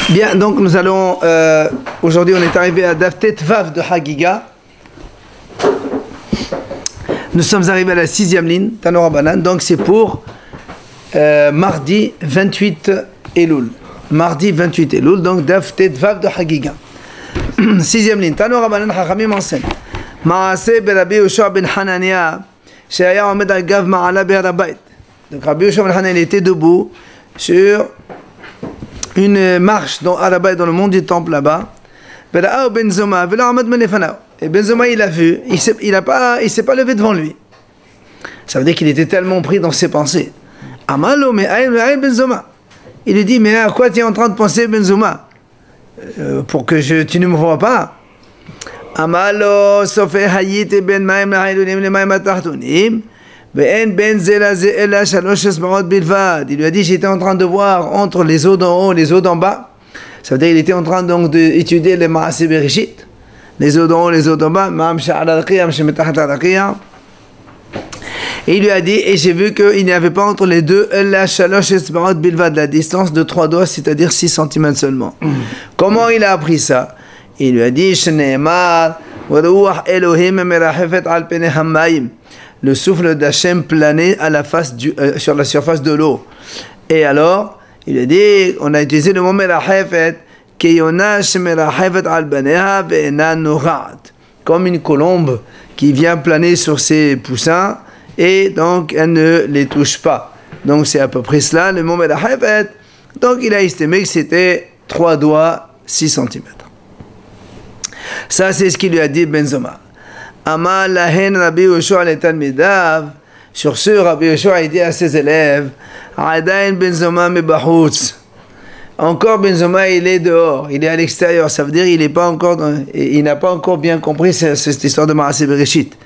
Bien, donc nous allons, aujourd'hui on est arrivé à Daftet Vav de Hagiga. Nous sommes arrivés à la 6e ligne, Tanora Banan, donc c'est pour mardi 28 Elul. Mardi 28 Elul, donc Daftet Vav de Hagiga. 6e ligne, Tanora Banan, Hachamim enseigne. Maaseh Rabbi Yoshua ben Hanania, Shaya Omed al Gav Ma'ala Be'ar Habayit. Donc Rabbi Yoshua ben Hanania, il était debout sur une marche dans Arabaï, dans le monde du temple là-bas. Et Benzoma il a vu, il s'est pas levé devant lui. Ça veut dire qu'il était tellement pris dans ses pensées. Amalo mais Benzoma. Il lui dit, mais à quoi tu es en train de penser, Benzoma, pour que tu ne me vois pas. Amalo sofe hayit ben maim la haydunim le maim atahtunim. Il lui a dit, j'étais en train de voir entre les eaux d'en haut et les eaux d'en bas. Ça veut dire qu'il était en train donc d'étudier les Maaseh Bereshit, les eaux d'en haut, les eaux d'en bas. Et il lui a dit, et j'ai vu qu'il n'y avait pas entre les deux la distance de 3 doigts, c'est-à-dire 6 cm seulement. Comment il a appris ça? Il lui a dit, le souffle d'Hachem planait à la face sur la surface de l'eau. Et alors, il a dit, on a utilisé le mot merachefet, comme une colombe qui vient planer sur ses poussins et donc elle ne les touche pas. Donc c'est à peu près cela, le mot merachefet. Donc il a estimé que c'était 3 doigts, 6 cm. Ça c'est ce qu'il lui a dit Benzoma. Amal lahen Rabbi Yoshua letalmidav. Sur ce, Rabbi Yoshua a dit à ses élèves, Adain Benzoma mebahutz. Encore Benzoma, il est dehors, il est à l'extérieur. Ça veut dire il n'a pas encore bien compris cette histoire de Maaseh Bereshit.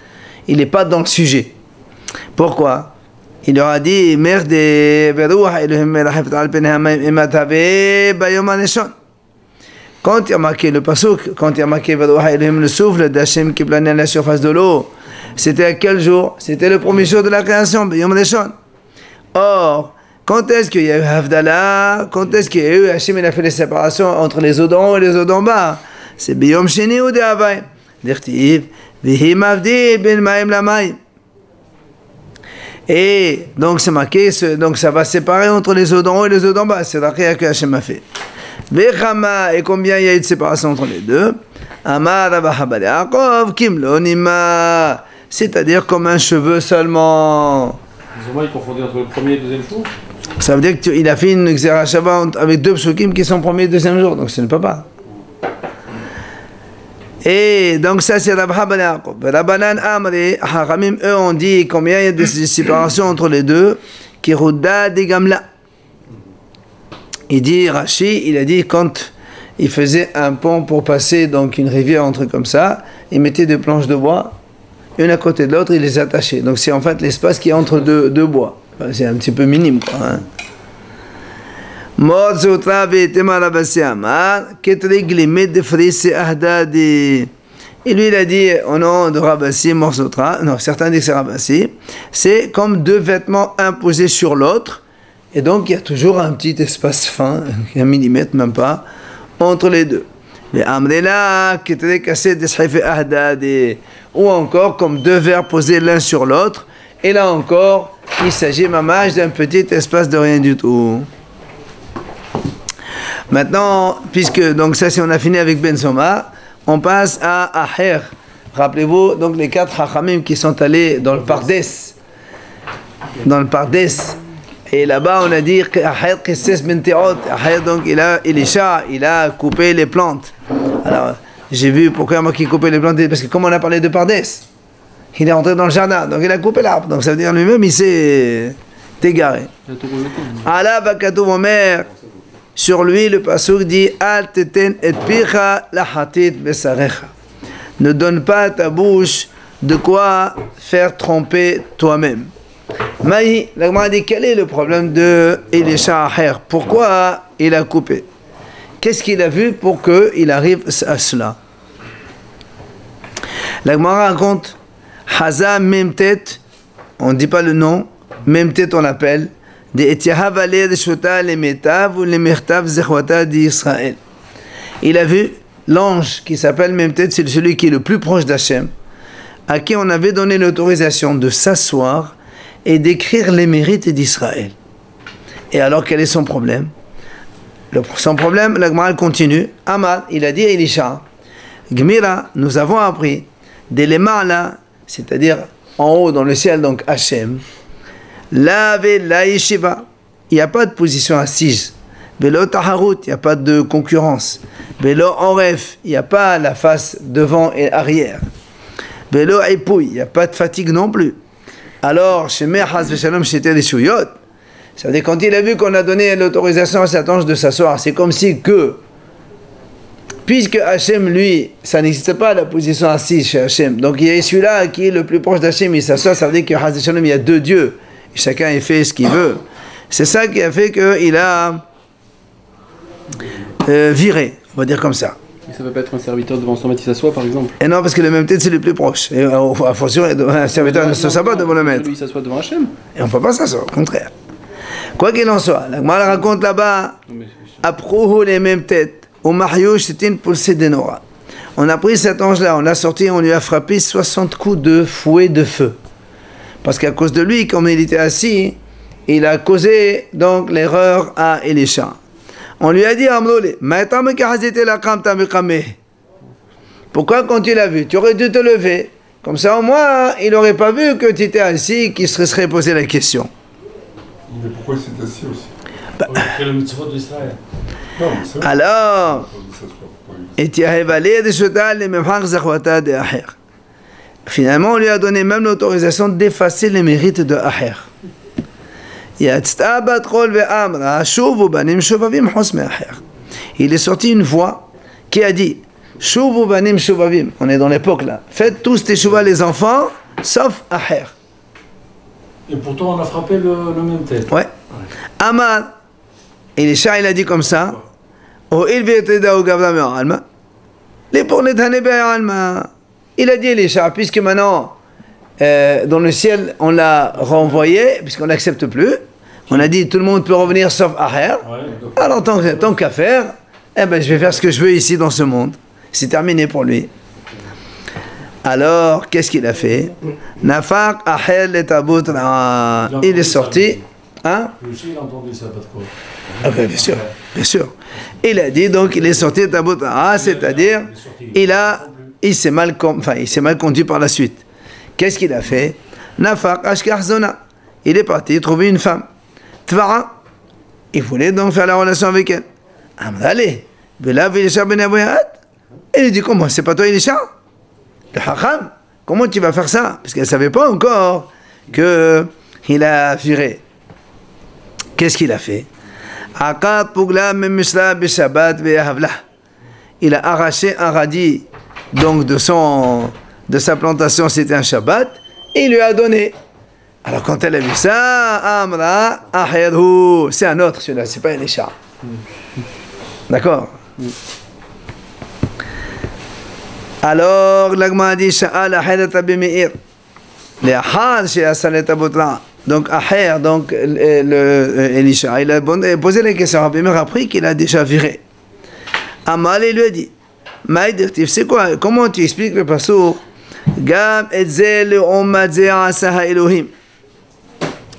Il n'est pas dans le sujet. Pourquoi? Il leur a dit, merde, beruach Elohim merachefet al penei hamayim imatave bayom haneshon. Quand il y a marqué le pasuk, quand il y a marqué le souffle d'Hachem qui planait à la surface de l'eau, c'était à quel jour? C'était le premier jour de la création, Yom Rishon. Or, quand est-ce qu'il y a eu Havdalah? Quand est-ce qu'il y a eu Hachem, il a fait les séparations entre les eaux d'en haut et les eaux d'en bas? C'est Biyom Sheni ou Dehavai. L'Irtiv, Vihim Avdi bin Maim Lamaim. Et donc c'est marqué, donc ça va séparer entre les eaux d'en haut et les eaux d'en bas. C'est la créa que Hachem a fait. Et combien il y a eu de séparation entre les deux? C'est-à-dire comme un cheveu seulement. Il confondait entre le premier et le deuxième jour. Ça veut dire qu'il a fait une Xerashava avec 2 psukim qui sont premier et deuxième jour, donc ce ne peut pas. Et donc ça c'est Rabba Yaakov. Rabbanan Amri, Haramim, eux ont dit combien il y a de séparation entre les deux? Kiruda de Gamla. Il dit, Rashi, il a dit quand il faisait un pont pour passer donc une rivière, un truc comme ça, il mettait 2 planches de bois, une à côté de l'autre, il les attachait. Donc c'est en fait l'espace qui est entre deux bois. Enfin, c'est un petit peu minime, quoi. Hein. Et lui il a dit au nom de Rabassi, Morsotra, non, certains disent que c'est Rabassi, c'est comme 2 vêtements imposés sur l'autre. Et donc, il y a toujours un petit espace fin, 1 millimètre même pas, entre les deux. Les amrela, qui étaient cassés des shayfé ahdadi, ou encore comme 2 verres posés l'un sur l'autre. Et là encore, il s'agit mamage d'un petit espace de rien du tout. Maintenant, puisque, donc ça, si on a fini avec Benzoma, on passe à Aher. Rappelez-vous, donc les 4 hachamim qui sont allés dans le Pardes. Dans le Pardes. Et là-bas, on a dit donc il a coupé les plantes. Alors, j'ai vu pourquoi moi qui coupait les plantes, parce que comme on a parlé de Pardes, il est rentré dans le jardin, donc il a coupé l'arbre. Donc ça veut dire lui-même, il s'est égaré. Allah bakatou omer, sur lui, le pasuk dit Al teten et picha lahatit besarecha. Ne donne pas à ta bouche de quoi faire tromper toi-même. Maï, la Gemara dit quel est le problème de Elisha Aher? Pourquoi il a coupé? Qu'est-ce qu'il a vu pour qu'il arrive à cela? La Gemara raconte Haza Memtet, on ne dit pas le nom, Memtet on l'appelle, Il a vu l'ange qui s'appelle Memtet, c'est celui qui est le plus proche d'Hachem, à qui on avait donné l'autorisation de s'asseoir et d'écrire les mérites d'Israël. Et alors, quel est son problème? Son problème, la Gemara continue. Amar, il a dit à Elisha, Gmira, nous avons appris, des lema'ala, c'est-à-dire en haut dans le ciel, donc Hachem, la yeshiva, il n'y a pas de position assise. Velo taharut, il n'y a pas de concurrence. Velo oref, il n'y a pas la face devant et arrière. Velo épouille, il n'y a pas de fatigue non plus. Alors, chez Mehaz Veshalom, c'était les chouyot. Ça veut dire, quand il a vu qu'on a donné l'autorisation à cet ange de s'asseoir, c'est comme si que, puisque Hachem, lui, ça n'existe pas la position assise chez Hachem. Donc il y a celui-là qui est le plus proche d'Hachem, il s'assoit, ça veut dire qu'il y a deux dieux. Et chacun il fait ce qu'il veut. C'est ça qui a fait qu'il a viré, on va dire comme ça. Et ça ne peut pas être un serviteur devant son maître qui s'assoit par exemple? Et non, parce que le même tête c'est le plus proche. Et à fortiori, un serviteur ne s'assoit pas devant le maître. Lui il s'assoit devant Hachem. Et on ne peut pas s'asseoir, au contraire. Quoi qu'il en soit, la Gemara raconte là-bas, Aprouhou les mêmes têtes, au Mariouch c'était une pulsée d'Enora. On a pris cet ange-là, on l'a sorti, on lui a frappé 60 coups de fouet de feu. Parce qu'à cause de lui, comme il était assis, il a causé donc l'erreur à Elisha. On lui a dit, pourquoi quand tu l'as vu, tu aurais dû te lever. Comme ça au moins, il n'aurait pas vu que tu étais assis, qu'il serait posé la question. Mais pourquoi il s'est assis aussi? C'est le mitzvot d'Israël. Alors, finalement, on lui a donné même l'autorisation d'effacer les mérites de Aher. Il est sorti une voix qui a dit, on est dans l'époque là, faites tous teshuva les enfants, sauf Aher. Et pourtant on a frappé le même tête. Ouais. Amar, et les chats il a dit comme ça, il a dit les chats, puisque maintenant dans le ciel on l'a renvoyé, puisqu'on n'accepte plus, on a dit tout le monde peut revenir sauf Aher. Ouais, alors tant qu'à faire, eh ben, je vais faire ce que je veux ici dans ce monde. C'est terminé pour lui. Alors, qu'est-ce qu'il a fait? Nafaq Aher le tabut. Il est sorti. Hein? Lui aussi, il a entendu ça, pas de quoi. Ah, bien sûr, bien sûr. Il a dit donc il est sorti de tabut. C'est-à-dire, il s'est mal conduit par la suite. Qu'est-ce qu'il a fait? Nafaq Ashkar Zona. Il est parti trouver une femme. Tvara. Il voulait donc faire la relation avec elle. Allez. Elle lui dit comment? C'est pas toi Elisha? Le Hacham? Comment tu vas faire ça? Parce qu'elle ne savait pas encore qu'il a viré. Qu'est-ce qu'il a fait? Il a arraché un radis donc de sa plantation, c'était un Shabbat, et il lui a donné. Alors quand elle a vu ça, Amra Aherhu, c'est un autre celui-là, c'est pas Elisha. D'accord? Alors l'Agma dit Sha'al Aher Tabimeir. Les Ahar chez Asalet Abutla. Donc Aher, donc Elisha, il a posé la question à Rabbi Meir après qu'il a déjà viré. Amal lui a dit Maïdirtif, c'est quoi? Comment tu expliques le passour? Gam etzel omadze asaha Elohim.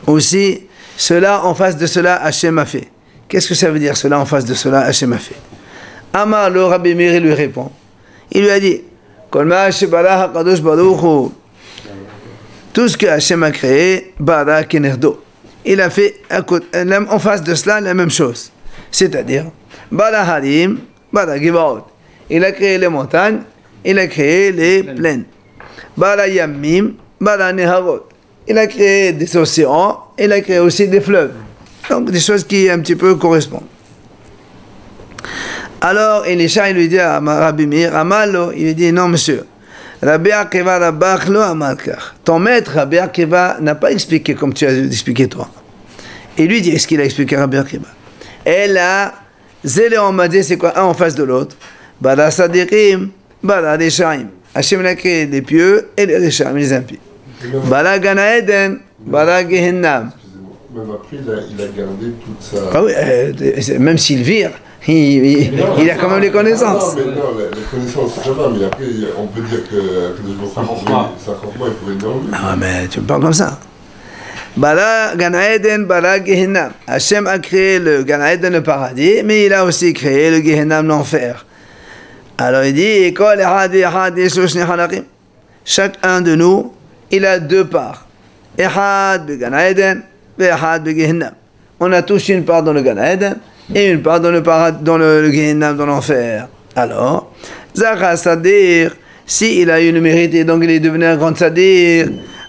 Aussi, cela en face de cela Hachem a fait. Qu'est-ce que ça veut dire cela en face de cela Hachem a fait? Amar le Rabbi Meir lui répond. Il lui a dit tout ce que Hachem a créé, Bara Kenerdo. Il a fait en face de cela la même chose. C'est-à-dire, Bara Harim, Bara Givaot. Il a créé les montagnes, il a créé les plaines. Bara Yamim, Bara Neharot. Il a créé des océans, il a créé aussi des fleuves. Donc des choses qui un petit peu correspondent. Alors Elisha il lui dit à Rabbi Meir, Amalo, il lui dit non monsieur, Rabbi Akiva Rabbach lo amalkar. Ton maître Rabbi Akiva n'a pas expliqué comme tu as expliqué toi. Et lui dit, est-ce qu'il a expliqué Rabbi Akiva? Et là, Zéle Omadé, c'est quoi un en face de l'autre? Bada Sadiqim, Bada Reshaim. Hachem a créé les pieux et les Reshaim, les impies. Bada Gana Eden, Bada Gehennam. Même après, il a gardé toute sa... Ah oui, même s'il vire, il a quand même les connaissances. Non, mais non, les connaissances, ça va, mais après, on peut dire que sa chokma, il pourrait l'enlever. Ah, mais tu me parles comme ça. Bala Gan Eden, Bala Gehenna. Hachem a créé le Gan Eden, le paradis, mais il a aussi créé le Gehenna, l'enfer. Alors il dit, chacun de nous, il a deux parts. Ehad Gan Eden, Ehad Gehenna. On a tous une part dans le Gan Eden et une part dans le Gehenna, dans l'enfer. Alors, Zachar Sadir, s'il a eu le mérite et donc il est devenu un grand Sadir,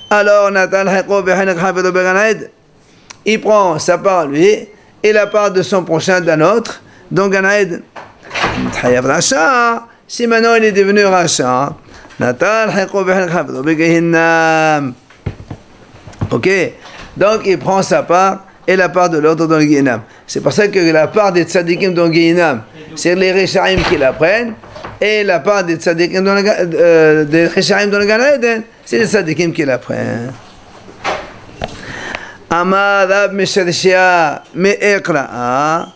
alors il prend sa part lui et la part de son prochain d'un autre dans Gan Eden. Si maintenant il est devenu Racha, ok, donc il prend sa part et la part de l'autre dans le Gehenna. C'est pour ça que la part des tzadikim dans le Gehenna, c'est les Rechaim qui la prennent, et la part des tzadikim dans des Rechaim dans le Gan Eden, c'est les tzadikim qui la prennent. Amar Rab Meshershia Me'ekra.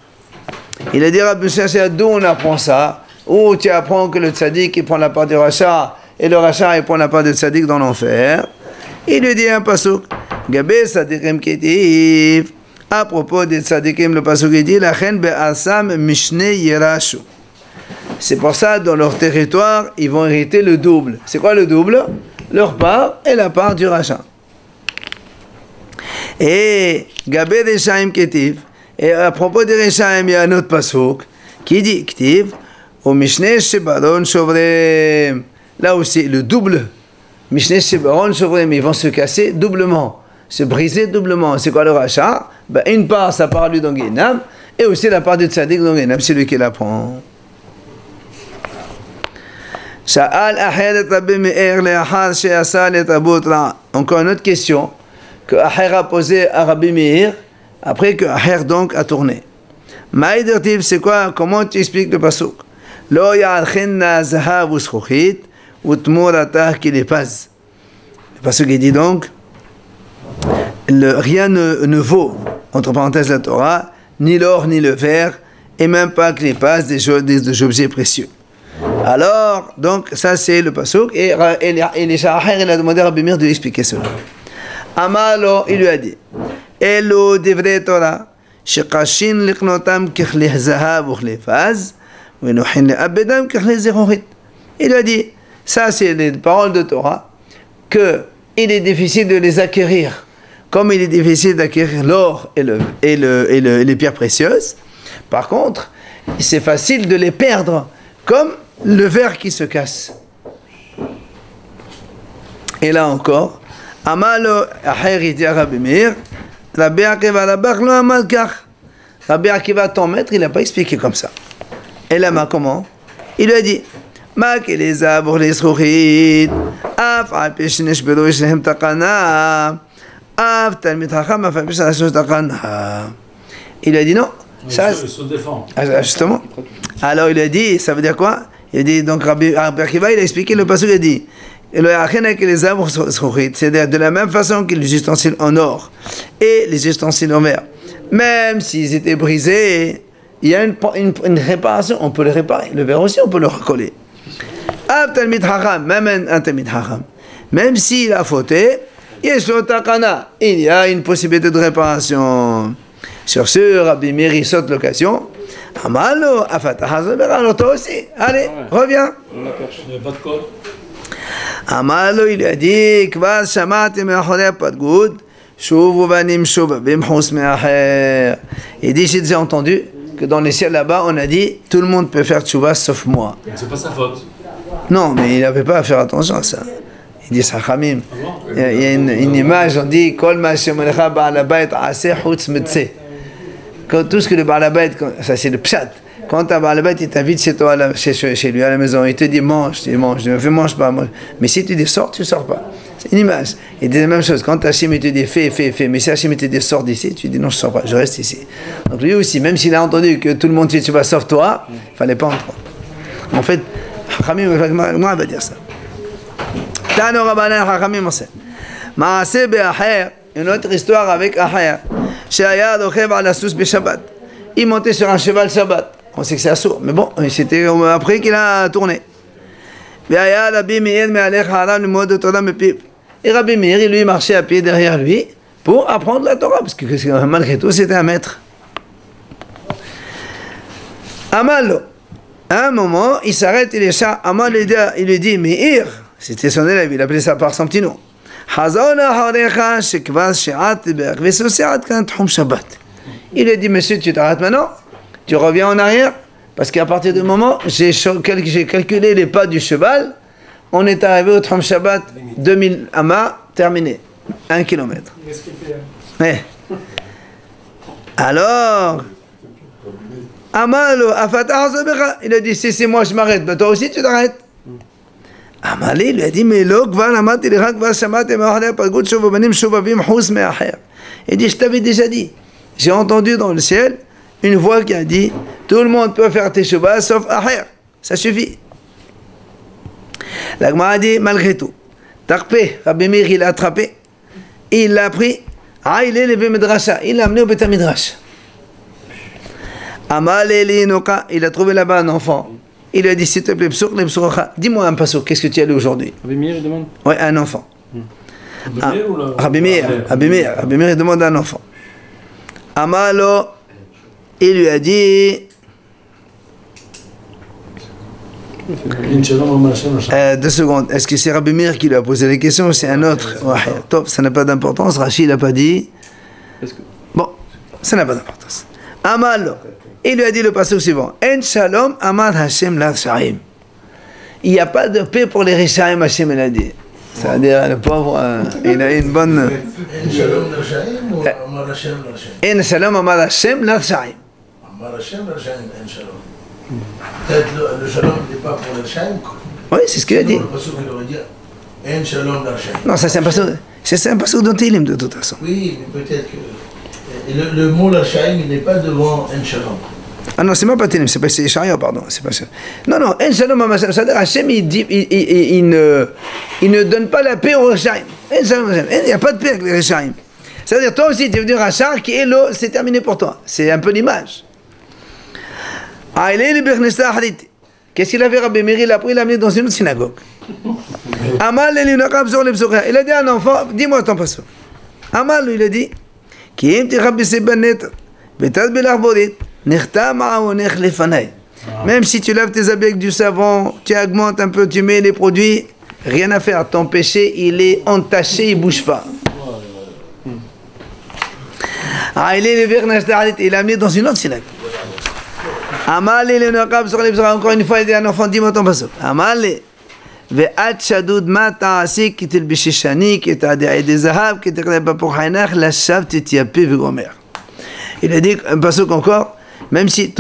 Il a dit Rab Meshershia, d'où on apprend ça? Où tu apprends que le tzadik il prend la part du Racha et le Racha il prend la part du tzadik dans l'enfer. Il lui dit un pasuk. Gabé tzadikim ketiv. À propos des tzadikim, le pasuk il dit la chen be'asam mishne yerashu. C'est pour ça, dans leur territoire, ils vont hériter le double. C'est quoi le double? Leur part et la part du rachat. Et Gabé Rechaim Ketiv, et à propos des Rechaim, il y a un autre pasuk qui dit Ketiv, au Mishneh Shebaron Shovrem. Là aussi, le double. Mishneh Shebaron Shovrem, ils vont se casser doublement, se briser doublement. C'est quoi le rachat? Ben, une part, ça part lui dans Gehenna, et aussi la part du tzaddik dans Gehenna, c'est lui qui la prend. Encore une autre question que Aher a posée à Rabbi Meir après que Aher donc a tourné. Maïdertiv, c'est quoi? Comment tu expliques le pasuk? Lo ya'alchenna zahav u'zchuchit u'tmuratah kilipaz. Le pasuk il dit donc rien ne vaut, entre parenthèses la Torah, ni l'or ni le verre, et même pas kilipaz, des objets précieux. Alors, donc, ça c'est le pasuk, et les Shaher, il a demandé à Rabbi Meir de lui expliquer cela. Amalo, il lui a dit, Elo devre Torah, shekashin lichnotam kichle zahav uchle faz, venuchin le'abedam kichle zerorit. Il lui a dit, ça c'est les paroles de Torah, que il est difficile de les acquérir, comme il est difficile d'acquérir l'or et les pierres précieuses. Par contre, c'est facile de les perdre, comme le verre qui se casse. Et là encore, Amalo Aher dit à Rabbi Meir, Rabbi Akiva Rabach lo amal kach. Rabbi Akiva, ton maître, il n'a pas expliqué comme ça. Et là, comment? Il lui a dit, Ma keleza pour les schouchit, af alpesh neshbero yishlehem takana, af talmid chacham af alpesh neshbero takana. Il lui a dit non. Ça, il se défend. Justement. Alors il a dit, ça veut dire quoi? Il a dit, donc Rabbi Akiva, il a expliqué le passage, il a dit, c'est-à-dire de la même façon que les ustensiles en or et les ustensiles en verre, même s'ils étaient brisés, il y a une réparation, on peut les réparer. Le verre aussi, on peut le recoller. Même un talmid chacham, même s'il a fauté, il y a une possibilité de réparation. Sur ce, Rabbi Meir il saute l'occasion. Amalo, alors toi aussi, allez, reviens. Il n'y a pas de code. Amalo, il a dit, Kvar shamati me'achorei padgud, shuvu banim shuv bimchus me'acher. Il dit, j'ai déjà entendu que dans les ciels là-bas, on a dit, tout le monde peut faire tchouva sauf moi. C'est pas sa faute. Non, mais il n'avait pas à faire attention à ça. Il dit Sachamim. Il y a une image, on dit, Kol ma shemolecha ba'al habayit aseh chutz metzeh. Tout ce que le Baal Habayit, ça c'est le pshat. Quand un Baal Habayit, il t'invite chez toi, chez lui à la maison, il te dit mange, tu manges, fais mange pas. Mange. Mais si tu dis sors, tu sors pas. C'est une image. Il dit la même chose. Quand Hachem il te dit fais. Mais si Hachem il te dit sors d'ici, tu dis non, je sors pas, je reste ici. Donc lui aussi, même s'il a entendu que tout le monde fait tu vas sauf toi, il fallait pas entendre. En fait, Chachamim, moi, va dire ça. Tano Rabbanan Chachamim enseigne. Maaseh be'acher, une autre histoire avec Acher. Shaya Rochev ala Sous Beshabbat. Il montait sur un cheval Shabbat. On sait que c'est assourd, mais bon, c'était après qu'il a tourné. Et Rabbi Meir, il lui marchait à pied derrière lui pour apprendre la Torah, parce que malgré tout, c'était un maître. Amal, à un moment, il s'arrête, il est chat. Amal, il lui dit, Meir, c'était son élève, il appelait ça par son petit nom. Il lui dit, monsieur, tu t'arrêtes maintenant? Tu reviens en arrière? Parce qu'à partir du moment, j'ai calculé les pas du cheval, on est arrivé au Tchum Shabbat, 2000 amas, terminé. 1 kilomètre. Ouais. Alors, Amalo, il a dit, si moi je m'arrête, ben toi aussi tu t'arrêtes. Amalé lui a dit, mais il dit, je t'avais déjà dit, j'ai entendu dans le ciel une voix qui a dit, tout le monde peut faire tes chevaux sauf Aher, ça suffit. La Gemara a dit, malgré tout, Tarpé, Rabbi Meir, il l'a attrapé, il l'a pris, il est levé Midrasha, il l'a amené au Beth Midrash. Amal Elinoka, il a trouvé là-bas un enfant. Il lui a dit, s'il te plaît, dis-moi un pasouk, qu'est-ce que tu as lu aujourd'hui? Rabbi Meir, il demande? Oui, un enfant. Rabbi Meir, il demande un enfant. Amalo, il lui a dit, 2 secondes, est-ce que c'est Rabbi Meir qui lui a posé les questions ou c'est un autre? Top, ça n'a pas d'importance, Rachid n'a pas dit. Bon, ça n'a pas d'importance. Amalo, il lui a dit le passage suivant, En shalom amad Hashem l'Arshaim. Il n'y a pas de paix pour les Rishaim, Hashem l'a dit. C'est-à-dire, le pauvre, il a une bonne... En shalom l'Arshaim ou amad Hashem l'Arshaim? En shalom amad Hashem l'Arshaim. Amad Hashem l'Arshaim, en shalom. Peut-être le shalom n'est pas pour l'Arshaim. Oui, c'est ce qu'il a dit. Le passage qu'il aurait dit, En shalom l'Arshaim. Non, ça c'est un passage dont il aime de toute façon. Oui, mais peut-être que... Le mot l'Arshaim, il n'est pas devant En shalom. Ah non, c'est même pas Télim, c'est Ishaïa, pardon, c'est pas ça. Non, En shalom amad Hashem, c'est-à-dire Hashem, il ne donne pas la paix aux Rishaim. En shalom Hashem, il n'y a pas de paix avec les Rishaim. C'est-à-dire, toi aussi, tu es venu Rachar, qui est l'eau, c'est terminé pour toi. C'est un peu l'image. Qu'est-ce qu'il a fait, Rabbi Meir? Il a pris, il l'a amené dans une autre synagogue. Amal, il a dit à un enfant, dis-moi ton passage. Amal, il a dit, même si tu laves tes habits avec du savon, tu augmentes un peu, tu mets les produits, rien à faire. Ton péché, il est entaché, il ne bouge pas. Il l'a amené dans une autre synagogue. Amal, encore une fois, il dit à un enfant, dis-moi ton passage. Amal, il a dit un passage encore, même si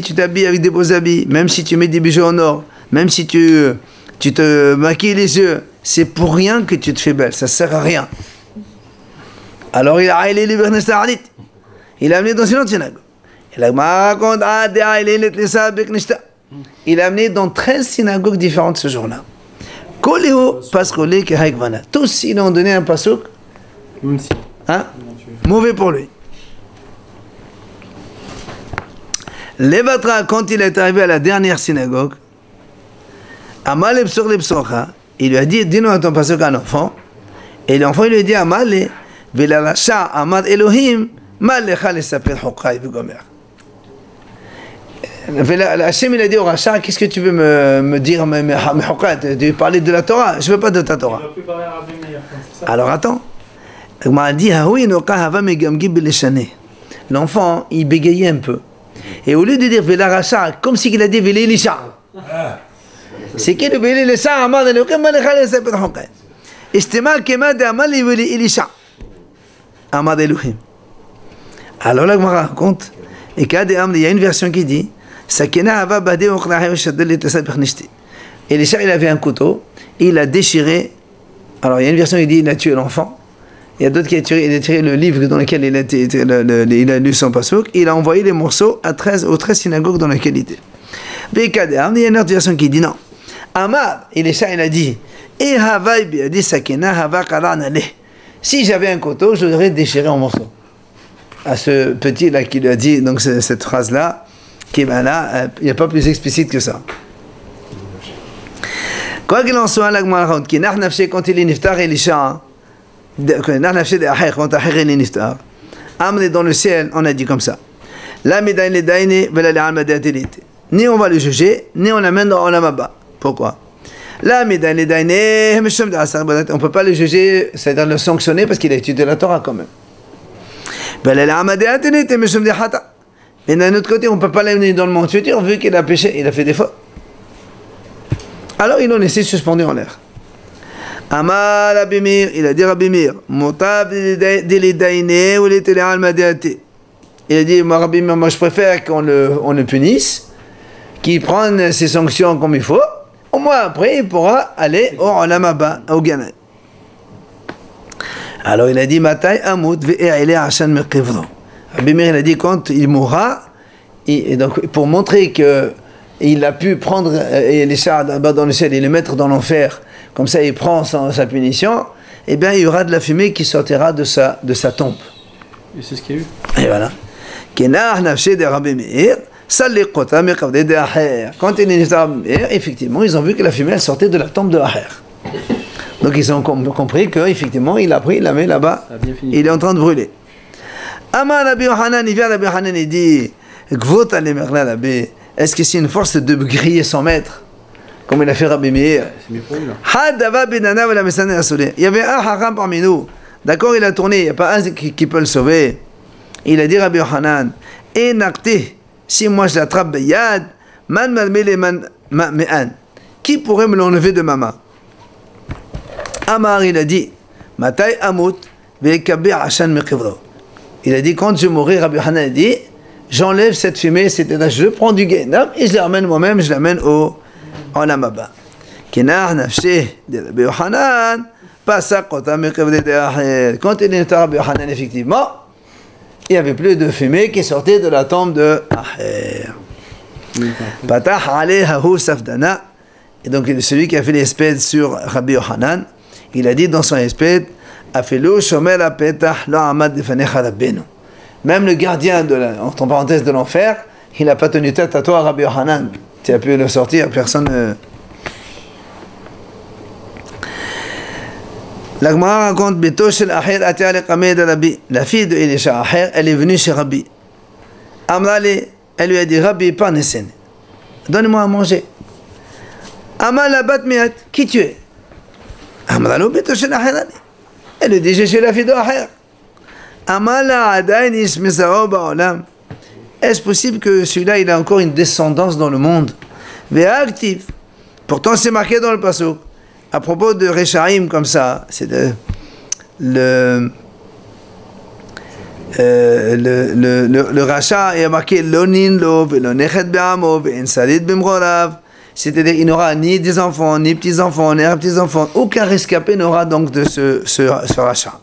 tu t'habilles avec des beaux habits, même si tu mets des bijoux en or, même si tu te maquilles les yeux, c'est pour rien que tu te fais belle, ça sert à rien. Alors il a amené dans une autre synagogue. Il a amené dans 13 synagogues différentes ce jour-là. Tous, ils ont donné un pasuk mauvais pour lui. Levatra, quand il est arrivé à la dernière synagogue, il lui a dit, dis-nous ton pasuk à un enfant. Et l'enfant il lui a dit, Amal, Velarasha Amad Elohim, Malecha le s'appelle Hokai Vigomer. Hachem il a dit au Racha, qu'est-ce que tu veux me dire, de parler de la Torah? Je ne veux pas de ta Torah. Alors attends. L'enfant, il bégayait un peu. Et au lieu de dire Vela Racha, comme si il a dit Vela Elisha. C'est qui le Vela Elisha? Amad Elohim, Malecha le s'appelle Hokai. Estima Kema de Amal Vela Elisha. Amad Elohim. Alors là, je me raconte, et il y a une version qui dit, Elisha, il avait un couteau, il a déchiré, alors il y a une version qui dit, il a tué l'enfant, il y a d'autres qui ont tiré le livre dans lequel il a lu son pasuk, il a envoyé les morceaux aux 13 synagogues dans lesquelles il était. Il y a une autre version qui dit non. Amar, Elisha, il a dit, si j'avais un couteau, je l'aurais déchiré en morceaux. à ce petit là qui lui a dit donc cette phrase là, qui ben là, il n'y a pas plus explicite que ça. Quoi qu'il en soit, la Gemara qui n'a nafshe quand il est niftar Elisha, n'a nafshe de aher quand aher il est niftar. Amené dans le ciel, on a dit comme ça. La médaille les daïne vela le almadatilit. Ni on va le juger, ni on l'amène dans l'amaba. Pourquoi? La médaille les daïne, on peut pas le juger, c'est-à-dire le sanctionner parce qu'il a étudié la Torah quand même. Vela le almadatilit et meshum de hata. Et d'un autre côté, on peut pas l'amener dans le monde futur vu qu'il a péché, il a fait des fautes. Alors ils l'ont laissé suspendu en l'air. Amar Rabbi Meir, il a dit Rabbi Meir, Motab de ou les téléalmadéatés. Il a dit, moi Rabbi Meir, moi je préfère qu'on le punisse, qu'il prenne ses sanctions comme il faut, au moins après il pourra aller au Olamaba, au Ghana. Alors il a dit, Matai Amoud ve'e'ele Hashan meqivro. Rabbi Meir, il a dit, quand il mourra, et donc pour montrer que il a pu prendre les chars dans le ciel et les mettre dans l'enfer, comme ça il prend sa punition, eh bien il y aura de la fumée qui sortira de sa tombe. Et c'est ce qu'il y a eu. Et voilà. Quand il est niftar, effectivement, ils ont vu que la fumée elle sortait de la tombe de Aher. Donc ils ont compris qu'effectivement il a pris, il la met là-bas, il est en train de brûler. Amar Rabbi Yohanan, il vient Rabbi Yohanan et dit, est-ce que c'est une force de griller son maître, comme il a fait Rabbi Meir? Il y avait un haram parmi nous, d'accord, il a tourné, il n'y a pas un qui peut le sauver. Il a dit Rabbi Yohanan, si moi je l'attrape beyad, qui pourrait me l'enlever de ma main? Amar, il a dit, Matai Amut, il a dit, quand je mourrai, Rabbi Yohanan a dit, j'enlève cette fumée, c'est-à-dire je prends du Guénam et je l'amène moi-même, je l'amène au Olamaba. Kenar nafshe de Rabbi Yohanan, pasakota mekavde de Aher. Quand il est Rabbi Yohanan, effectivement, il n'y avait plus de fumée qui sortait de la tombe de Aher. Patah alayhahu safdana. Et donc celui qui a fait l'espèce sur Rabbi Yohanan, il a dit dans son espèce, afelu shomer apetah lo amad defanecha rabbenu. Même le gardien entre parenthèses de l'enfer, il n'a pas tenu tête à toi, Rabbi Yohanan. Tu as pu le sortir, personne. La Gemara raconte Beto shel Aher atia le Kamed Rabbi. La fille de Elisha Aher, elle est venue chez Rabbi. Amrale, elle lui a dit Rabbi, pas Nesen. Donne-moi à manger. Amal la bat miat, qui tu es? Amrale, Beto shel Aher. Elle lui dit je suis la fille de Aher. Est-ce possible que celui-là il a encore une descendance dans le monde? Actif. Pourtant c'est marqué dans le pasuk à propos de Rechaim comme ça, c'est le rachat est marqué Lonin lo velo nechet be'amo ve'en salit b'mrorav, c'est-à-dire il n'aura ni des enfants, ni petits-enfants, ni petits-enfants, aucun rescapé n'aura donc de ce rachat.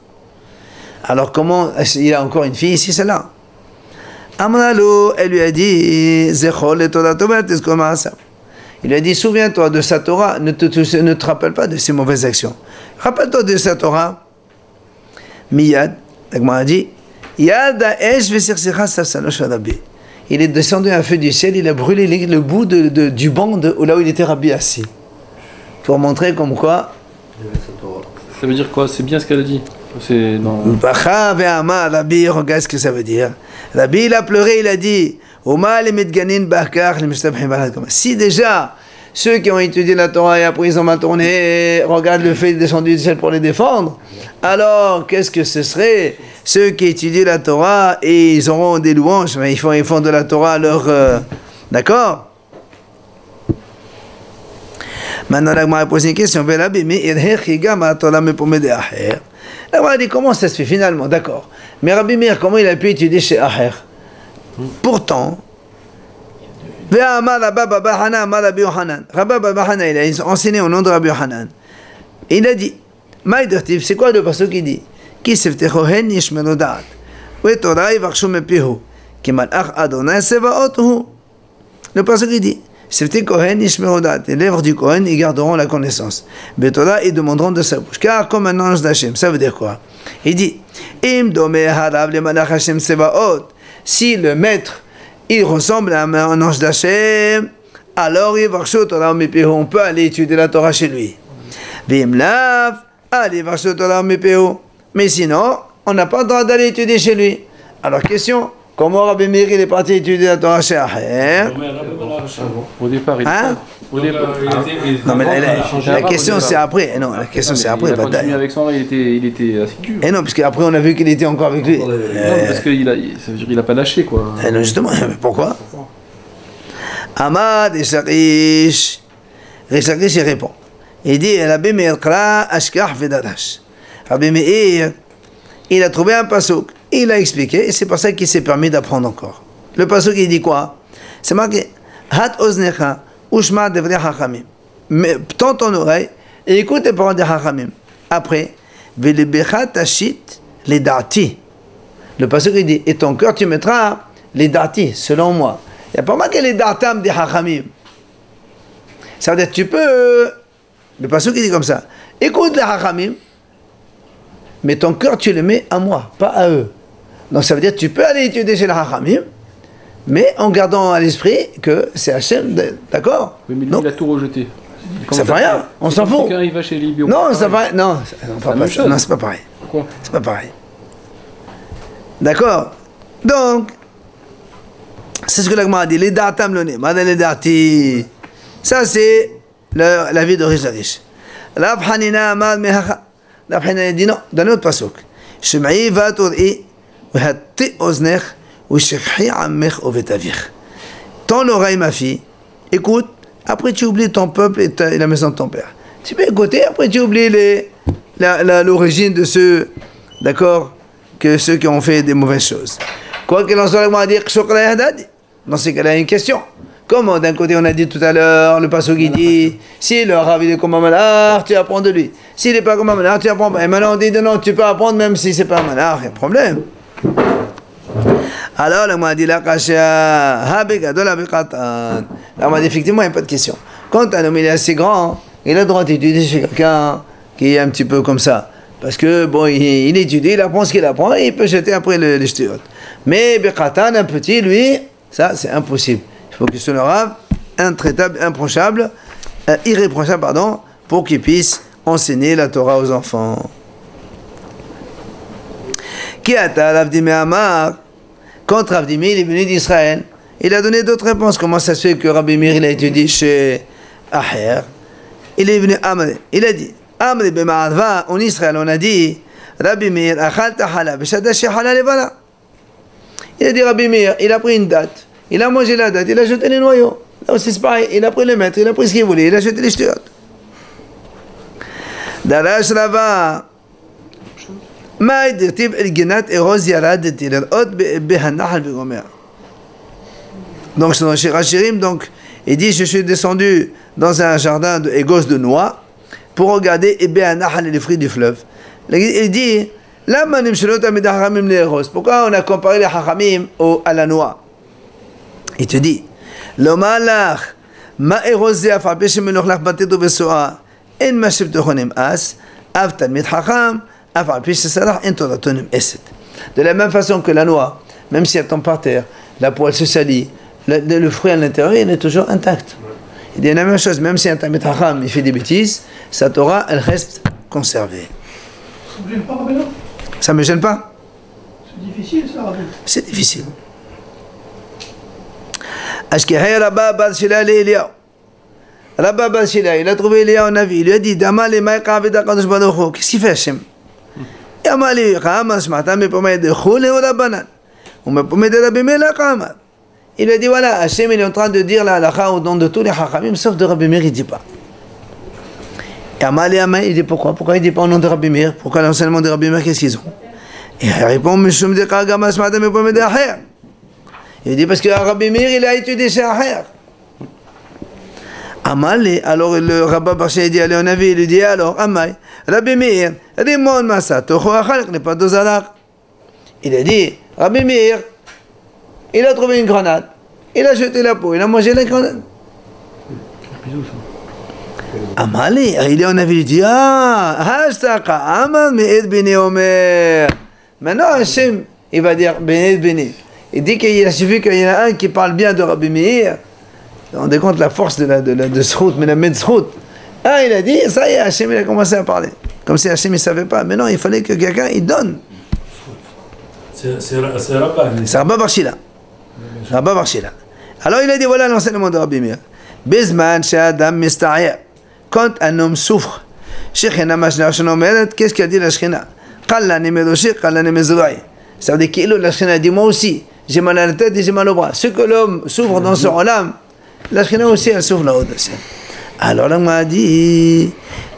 Alors comment il a encore une fille ici, celle-là? Amralo, elle lui a dit, Zechol et Torah Tova, il lui a dit, souviens-toi de sa Torah, ne te rappelle pas de ses mauvaises actions. Rappelle-toi de sa Torah. Miyad, l'Agma a dit, Yad Esh Vesirsicha Safsalosh Rabbi. Il est descendu un feu du ciel, il a brûlé le bout du banc là où il était Rabbi assis. Pour montrer comme quoi. Ça veut dire quoi? C'est bien ce qu'elle a dit. C'est dans... Rabbi, regarde ce que ça veut dire. Rabbi, il a pleuré, il a dit si déjà ceux qui ont étudié la Torah et après ils ont mal tourné, regarde le fait descendu du ciel pour les défendre, alors qu'est-ce que ce serait ceux qui étudient la Torah et ils auront des louanges, mais ils font de la Torah leur... D'accord? Maintenant, la Gemara a posé une question. La Gemara a dit comment ça se fait finalement? D'accord. Mais Rabbi Meir, comment il a pu étudier chez Aher? Pourtant, Rabbi Yohanan, il a enseigné au nom de Rabbi Yohanan. Il a dit, c'est quoi le passage qui dit? Le passage qui dit, les lèvres du Kohen, ils garderont la connaissance. Betola, ils demanderont de sa bouche. Car comme un ange d'Hachem, ça veut dire quoi? Il dit, Im domé harav le malach Hashem sevaot. Si le maître, il ressemble à un ange d'Hachem, alors on peut aller étudier la Torah chez lui. Vim lav, allez mais sinon, on n'a pas le droit d'aller étudier chez lui. Alors, question, comment Rabbi Meir il est parti étudier la Torah chez Acher? Au départ, il Hein? Au départ, Non, mais la question c'est après. Non, la question c'est après. Il a continué avec son il était assidu. Et non, parce qu'après on a vu qu'il était encore avec lui. Non, parce qu'il a pas lâché, quoi. Et non, justement, mais pourquoi? Ahmad et Sharish. Sharish il répond. Il dit, Rabbi Meir Kra Ashkach Vedadash. Rabbi Meir, il a trouvé un pasuk. Il a expliqué, et c'est pour ça qu'il s'est permis d'apprendre encore. Le pasuk, il dit quoi? C'est marqué, Hat Oznecha, Ushma Devri Hachamim. Tends ton oreille et écoute les paroles des Hachamim. Après, Velebecha Tashit les Dati. Le pasuk, il dit, et ton cœur, tu mettras les Dati, selon moi. Il n'y a pas marqué les Datam des Hachamim. Ça veut dire, tu peux. Le pasuk, il dit comme ça, écoute les Hachamim, mais ton cœur, tu le mets à moi, pas à eux. Donc ça veut dire que tu peux aller étudier chez les Hachamim, mais en gardant à l'esprit que c'est Hachem, d'accord? Oui, mais lui, il a tout rejeté. Ça fait rien, on s'en fout. Quelqu'un, il va chez Libio. Non, ça va, non, non, c'est pas pareil. Pourquoi? C'est pas pareil. D'accord? Donc, c'est ce que l'Agma a dit, les datam l'oné, madame les dati. Ça, c'est la vie de Rish Larish. Rav Hanina Amad Mehacha. Rav Hanina dit non, dans notre pasuk. Shemai va tour'i, ou hatti oznech, ou shekhi ammech ovetavich. Tends l'oreille, ma fille, écoute, après tu oublies ton peuple et la maison de ton père. Tu peux écouter, après tu oublies l'origine de ceux, d'accord, que ceux qui ont fait des mauvaises choses. Quoi qu'il en soit, l'Agma a dit, dans ces cas-là, il y a une question. Comment d'un côté on a dit tout à l'heure, le pasuk qui dit, si le Rav il est comme un malach, tu apprends de lui. S'il n'est pas comme un malach, tu apprends pas. Et maintenant on dit non, tu peux apprendre même si c'est pas un malach, il y a un problème. Alors le m'a dit la kasha, habegadol habekatan. Là on m'a dit effectivement il n'y a pas de question. Quand un homme il est assez grand, il a le droit d'étudier chez quelqu'un qui est un petit peu comme ça. Parce que bon, il étudie, il apprend ce qu'il apprend et il peut jeter après les shtuyot. Mais bekatan, un petit, lui, ça c'est impossible. Il faut que ce soit le Rav intraitable, irréprochable, pardon, pour qu'il puisse enseigner la Torah aux enfants. Kiata Rav Dimi Amar, quand Rav Dimi est venu d'Israël, il a donné d'autres réponses. Comment ça se fait que Rabbi Meir il a étudié chez Acher? Il est venu Amr, il a dit, Amr b'Ma'arva, en Israël, on a dit, Rabbi Meir achal tahala b'shadash halal levala. Il a dit Rabbi Meir, il a pris une date. Il a mangé la date, il a jeté les noyaux. Là aussi c'est pareil, il a pris le maître, il a pris ce qu'il voulait, il a jeté les shtuyot. Darash Rava, Maïd Tirtib el-Ginat eroz yarad tirot behanahal begomer. Donc c'est dans Shirachirim, donc il dit je suis descendu dans un jardin de égos de noix pour regarder behanahal les fruits du fleuve. Il dit pourquoi on a comparé les hachamim à la noix? Il te dit, le malach, ma érosé a frappé chez Menorlach Batedo Vesoa, en Mashib Tochonim As, Avtan Mithacham, a frappé chez Salah, en Toratonim Eset. De la même façon que la noix, même si elle tombe par terre, la poêle se salit, le fruit à l'intérieur, il est toujours intact. Il dit la même chose, même si un Talmid Chacham il fait des bêtises, sa Torah, elle reste conservée. Ça ne me gêne pas, Rabbi? Ça ne me gêne pas? C'est difficile, ça, Rabbi. C'est difficile. Ashkehay Rabba Bar Shila Eliyahu. Rabba Bar Shila, il a trouvé Eliyahu Navi. Il lui a dit Dama le Maïka Avida Kadosh Baruch Hu. Qu'est-ce qu'il fait, Hashem? Yama li Kama Shmata me promet de Chule ou Rabbanan. On me promet de Rabbi Meir la Kama. Il lui a dit voilà, Hashem il est en train de dire la halakha au nom de tous les Chachamim, sauf de Rabbi Meir, il ne dit pas. Yama li Yama, il dit pourquoi? Pourquoi il ne dit pas au nom de Rabbi Meir? Pourquoi l'enseignement de Rabbi Meir, qu'est-ce qu'ils ont? Et il répond Mishum de Kagama Shmata me promet de Acher. Il dit parce que Rabbi Meir il a étudié chez Acher. Amal, alors le rabbin Barché dit allez on a vu, il lui dit alors Amay, Rabbi Meir, Rimon Massa, Tocho Achalek n'est pas d'Ozalak. Il a dit Rabbi Meir, il a trouvé une grenade, il a jeté la peau, il a mangé la grenade. Amali, on avait dit, Hashtaqa, Aman Me'ed Bini Omer. Maintenant, Hachem, il va dire Me'ed Bini. Il dit qu'il suffit qu'il y en a un qui parle bien de Rabbi Meir. Vous vous rendez compte la force de Srout, mais la Srout. Ah, il a dit, ça y est, Hachem, il a commencé à parler. Comme si Hachem, il ne savait pas. Mais non, il fallait que quelqu'un, il donne. C'est Rabba. C'est Rabba Barshila. Rabba Barshila. Alors, il a dit, voilà l'enseignement de Rabbi Meir. Bizman Shadam Mista'ya. Quand un homme souffre, Shechina Mashna Shanomelet, qu'est-ce qu'il a dit la Shechina? Qallani Medoshi, Qallani Mezouai. Ça veut dire qu'il la Shechina dit, moi aussi, j'ai mal à la tête et j'ai mal au bras. Ce que l'homme souffre dans son olam, la Shechina aussi, elle souffre là-haut. Alors, là, m'a dit,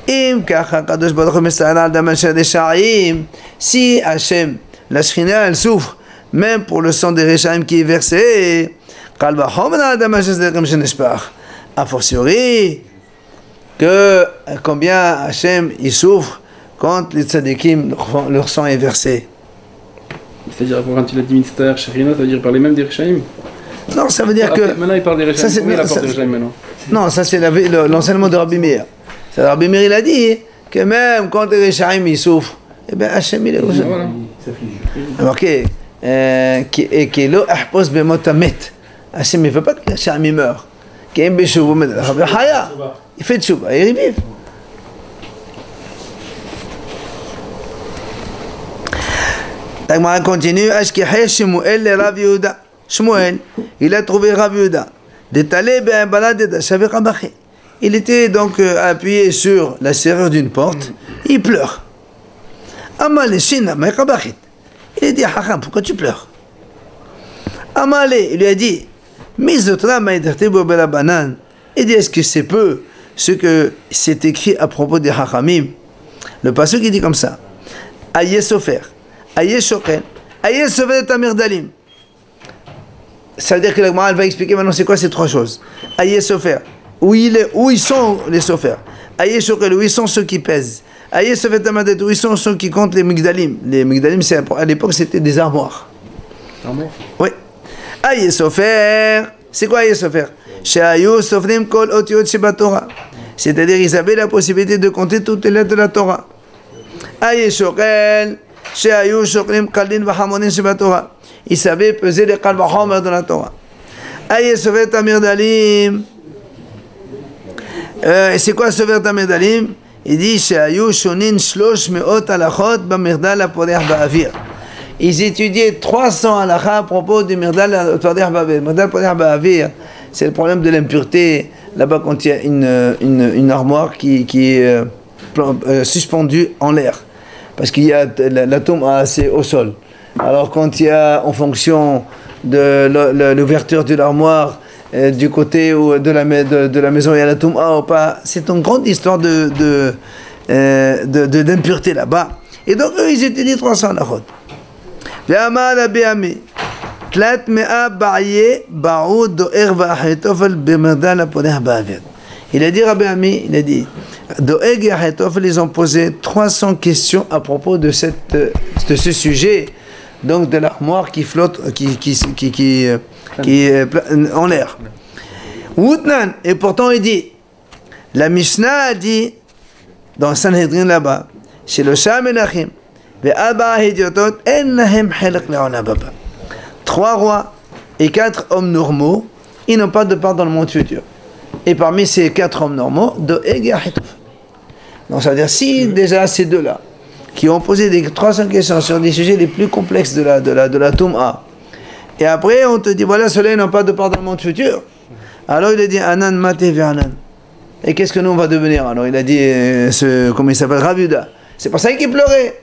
Im Kacha Kadosh Baruch Hu Mista'ana Adam Shad Sha'im. Si Hachem, la Shechina, elle souffre, même pour le sang des Réchaim qui est versé, Qalba Homna Adam Shad Shad a fortiori, que combien Hachem il souffre quand les tzadikim leur sang est versé. C'est-à-dire quand il a dit Mitzvah Shechina, ça veut dire parler même des Réchaim? Non, ça veut dire que. Maintenant il parle des Réchaim. Ça, il apporte des Réchaim maintenant. Non, ça c'est l'enseignement de Rabbi Meir. Rabbi Meir il a dit que même quand les Réchaim ils souffrent, eh bien Hachem il est aussi. Remarquez, qui lo ahpos bemotamet. Hachem il ne veut pas que les Réchaim ils meurent. Il fait tchouba, il revive. On continue. Shmuel, il a trouvé Rav Yehuda. Il était donc appuyé sur la serrure d'une porte. Il pleure. Il a dit, Hacham, pourquoi tu pleures? Il lui a dit, il dit, est-ce que c'est peu ce que c'est écrit à propos des Hachamim? Le passage qui dit comme ça, Aye Sofer, Aye Shokel, Aye Sofer Tamirdalim. Ça veut dire que la Gemara va expliquer maintenant c'est quoi ces trois choses. Aye Sofer, où ils sont les Sofer. Aye Shokel, où ils sont ceux qui pèsent. Aye Sofer Tamirdalim, où ils sont ceux qui comptent les Migdalim. Les Migdalim, à l'époque, c'était des armoires. Armoires? Oui. Aye Sofer, c'est quoi Aye Sofer? C'est-à-dire ils avaient la possibilité de compter toutes les lettres de la Torah. Ils savaient peser les Kal Vachomer de la Torah. C'est quoi Sofer Tamirdalim? Il dit ils étudiaient 300 halakha à propos du Mirdal Podeh Ba'avir. Mirdal Podeh Ba'avir, c'est le problème de l'impureté. Là-bas, quand il y a une armoire qui est suspendue en l'air, parce qu'il y a l'atome assez au sol. Alors, quand il y a, en fonction de l'ouverture de l'armoire, du côté de la maison, il y a l'atome A ou pas, c'est une grande histoire d'impureté là-bas. Et donc, eux, ils étudient 300 halachot. Il a dit Rabbi Ami, il a dit Doeg et Ahitofel, ils ont posé 300 questions à propos de ce sujet, donc de l'armoire qui flotte, qui est en l'air. Woutnan, et pourtant il dit, la Mishnah a dit dans Sanhedrin là-bas, chez le Shah Menachim, 3 rois et 4 hommes normaux, ils n'ont pas de part dans le monde futur. Et parmi ces 4 hommes normaux, Doeg et Ahitofel. Donc ça veut dire, si déjà ces deux-là, qui ont posé des 300 questions sur des sujets les plus complexes de la Touma, et après on te dit, voilà, ceux-là n'ont pas de part dans le monde futur. Alors il a dit, Anan Maté Vernan. Et qu'est-ce que nous on va devenir? Alors il a dit, comment il s'appelle, Rav Yehuda. C'est pour ça qu'il pleurait.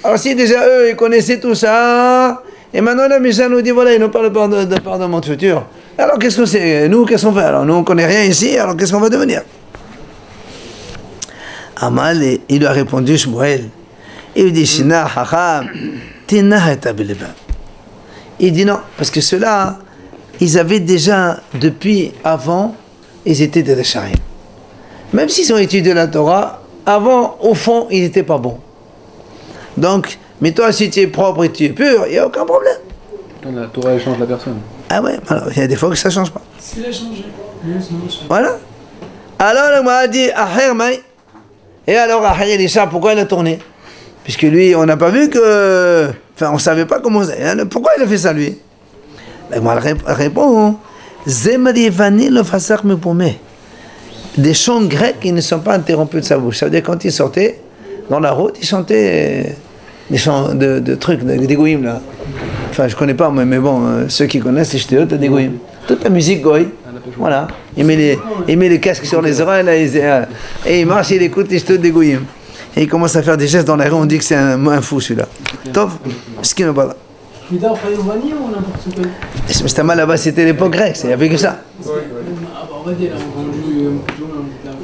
Alors si déjà eux, ils connaissaient tout ça, et maintenant la Mishnah nous dit, voilà, ils n'ont pas de part dans le monde futur. Alors qu'est-ce que c'est? Nous, qu'est-ce qu'on fait? Alors nous, on ne connaît rien ici, alors qu'est-ce qu'on va devenir? Amal, il lui a répondu, Shmuel. Il lui dit, Shina, Hacham, Tina Hetabileba. Il dit non, parce que ceux-là, ils avaient déjà, depuis avant, ils étaient des Réchaim. Même s'ils ont étudié la Torah, avant, au fond, ils n'étaient pas bons. Donc, mais toi, si tu es propre et tu es pur, il n'y a aucun problème. La Torah, elle change la personne. Ah ouais, alors, il y a des fois que ça ne change pas. S'il a changé. Voilà. Alors le m'a dit, Aher Maï. Et alors Aher Elisha, pourquoi il a tourné? Puisque lui, on n'a pas vu que. Enfin, on ne savait pas comment. Pourquoi il a fait ça lui? Le m'a répond, Zemrivani le fasar me promet. Des chants grecs qui ne sont pas interrompus de sa bouche. Ça veut dire quand il sortait dans la route, il chantait des chants de trucs, des goïms là. Enfin, je connais pas, mais bon, ceux qui connaissent, les ch'téot, des goïms. Toute la musique goï. Voilà. Il met les casques sur les oreilles là, et il marche, il écoute les ch'téot des goïms. Et il commence à faire des gestes dans la rue, on dit que c'est un fou celui-là. Top, ce qui n'est pas là. C'était mal là-bas, c'était l'époque grecque, il n'y avait que ça.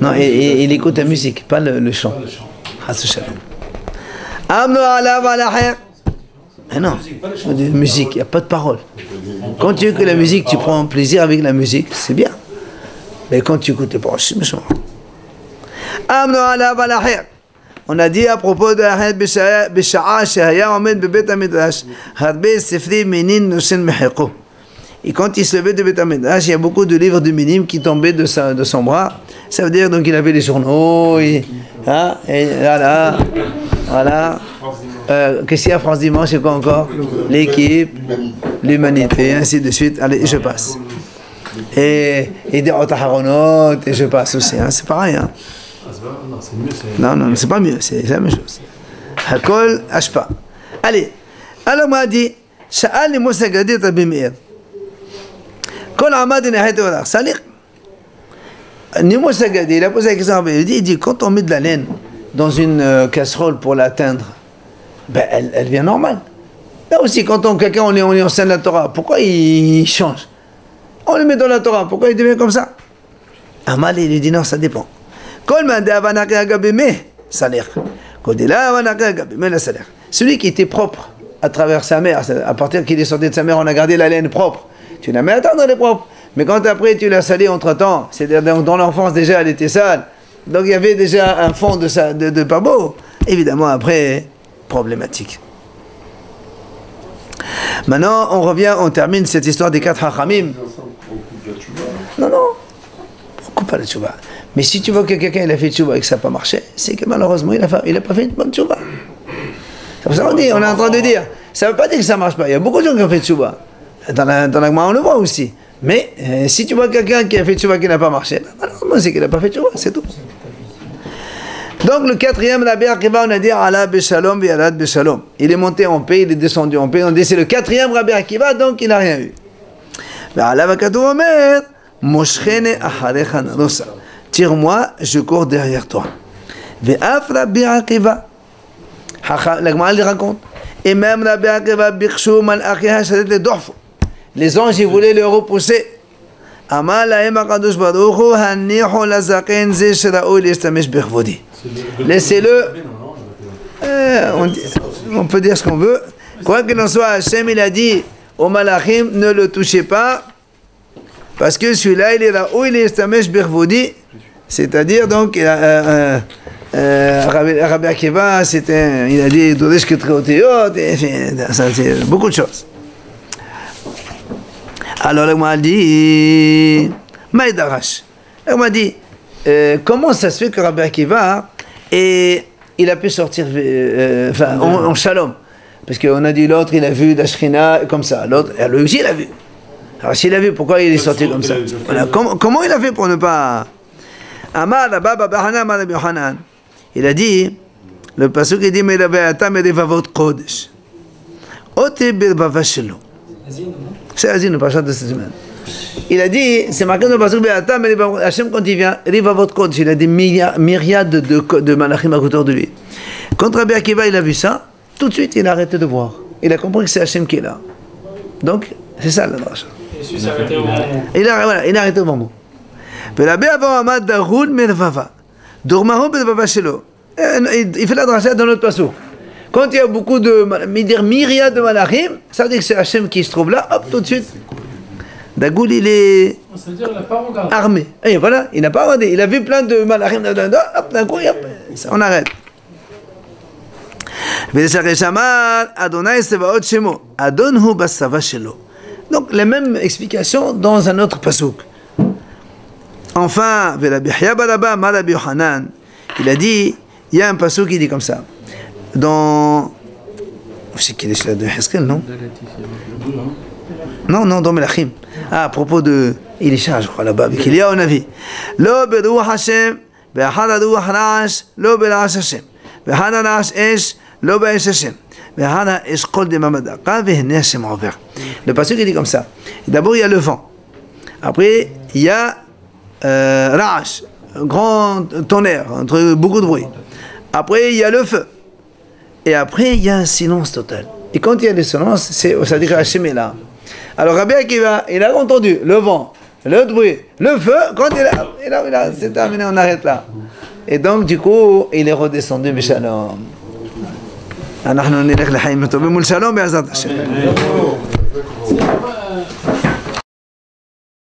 Non, et il écoute la musique, pas le chant. Mais non, musique, il n'y a pas de parole. Quand tu écoutes la musique, tu prends plaisir avec la musique, c'est bien. Mais quand tu écoutes les paroles, c'est méchant. On a dit à propos de Ahmed Bisha'a Shahaya Omed Bebet Amidrash, Harbe Sefri Minin Noshen Mehiqo. Et quand il se levait de Beth Amidrash, il y a beaucoup de livres de Minim qui tombaient de son bras. Ça veut dire donc il avait les journaux, et voilà. Qu'est-ce qu'il y a France Dimanche, c'est quoi encore? L'équipe, l'humanité, ainsi de suite. Allez, je passe. Et des Otaharonot, et je passe aussi. Hein. C'est pareil. Hein. Non, c'est pas mieux, c'est la même chose. Hakol Ashpa. Allez, alors m'a dit, Sha'al li Moussa Gadir Rabbi Meir. Kol Amad Nehayt Olar. C'est-à-dire, Moussa Gadir, il a posé la question à Rabbi Meir, il dit, quand on met de la laine dans une casserole pour l'atteindre, ben elle vient normale. Là aussi, quand quelqu'un on est enseigne la Torah, pourquoi il change? On le met dans la Torah, pourquoi il devient comme ça? Amal, il dit non, ça dépend. Celui qui était propre à travers sa mère, à partir qu'il est sorti de sa mère, on a gardé la laine propre. Tu n'as jamais attendre elle est propre. Mais quand après tu l'as salée entre temps, c'est-à-dire dans l'enfance déjà elle était sale, donc il y avait déjà un fond de pas beau, évidemment après, problématique. Maintenant on revient, on termine cette histoire des 4 hachamim. Non, on coupe pas la tchouba. Mais si tu vois que quelqu'un il a fait tchouba et que ça n'a pas marché, c'est que malheureusement il n'a pas fait une bonne tchouba. C'est pour ça qu'on dit, on est en train de dire, ça ne veut pas dire que ça ne marche pas. Il y a beaucoup de gens qui ont fait tchouba. Dans la Gemara on le voit aussi. Mais si tu vois quelqu'un qui a fait tchouba qui n'a pas marché, malheureusement c'est qu'il n'a pas fait tchouba, c'est tout. Donc le 4e, Rabbi Akiva, on a dit Allah Beshalom Yalad Beshalom. Il est monté en paix, il est descendu en paix. On dit c'est le 4e Rabbi Akiva, donc il n'a rien eu. Allah Vakatou Omer, Moshchene Acharecha Narosa. Tire-moi, je cours derrière toi. Ve'af Rabbi Akiva. La Gemara lui raconte. Et même Rabbi Akiva, Bikshu Mal'achiha Shadet le Dorfo. Les anges, ils voulaient le repousser. Amal Lahem HaKadosh Baruch Hu Hanichu Lazaken Ze Sheraou Liestamesh Bechvodi. Laissez-le. On peut dire ce qu'on veut. Quoi qu'il en soit, Hachem il a dit au Malachim, ne le touchez pas, parce que celui-là il est là où il est Stamesh Bechvodi, c'est-à-dire donc Rabbi Akiva, il a dit Doresh Ketreoteot, c'est beaucoup de choses. Alors là, on m'a dit Maïdarash. On m'a dit comment ça se fait que Rabbi Akiva il a pu sortir en shalom? Parce qu'on a dit l'autre il a vu d'Ashrina comme ça, l'autre lui aussi il a vu. Alors s'il a vu, pourquoi il est sorti comme ça? Voilà. Comment il a fait pour ne pas... Amar Baba Bahana Amar Rabbi Yochanan, il a dit, le pasuk il dit Medaveata Medevavot Kodesh Ote Berbava Shelo. C'est Azin, le parashat de cette semaine. Il a dit, c'est marqué dans le pasuk Beata Medevavot, Hachem quand il vient, Rivavot Kodesh, il a des myriades de malachim à côté de lui. Quand Rabbi Akiva il a vu ça, tout de suite il a arrêté de voir. Il a compris que c'est Hachem qui est là. Donc, c'est ça la dracha. Il s'est arrêté au moment. Il a arrêté au moment. Il fait la dracha dans notre pasuk. Quand il y a beaucoup de myriades de malachim, ça veut dire que c'est Hachem qui se trouve là, hop, tout de suite. Dagoul, il est armé. Et voilà, il n'a pas regardé. Il a vu plein de malachim, hop, d'un coup, hop, on arrête. Donc, la même explication dans un autre pasuk. Enfin, Velabihya Baraba, Malabi Yohanan, il a dit, il y a un passage qui dit comme ça. Dans. Je sais qu'il est chez la de Heskel, non? Non, dans Melachim. Ah, à propos de Elisha, je crois, là-bas, avec Elia, on a vu. Lo beruach Hashem, ve'achad aruach ra'ash, lo bera'ash Hashem. Ve'achad ra'ash esh, lo be'esh Hashem. Ve'achad esh kol de mamadaka, ve'hene Hashem over. Le passage qui dit comme ça. D'abord, il y a le vent. Après, il y a ra'ash, un grand tonnerre, beaucoup de bruit. Après, il y a le feu. Et après, il y a un silence total. Et quand il y a le silence, ça dit que Hachem est là. Alors Rabbi Akiva, il a entendu le vent, le bruit, le feu, quand il a c'est terminé, on arrête là. Et donc, du coup, il est redescendu, Bishalom. אנחנו נלך לחיים טובים ולשלום בעזרת השם.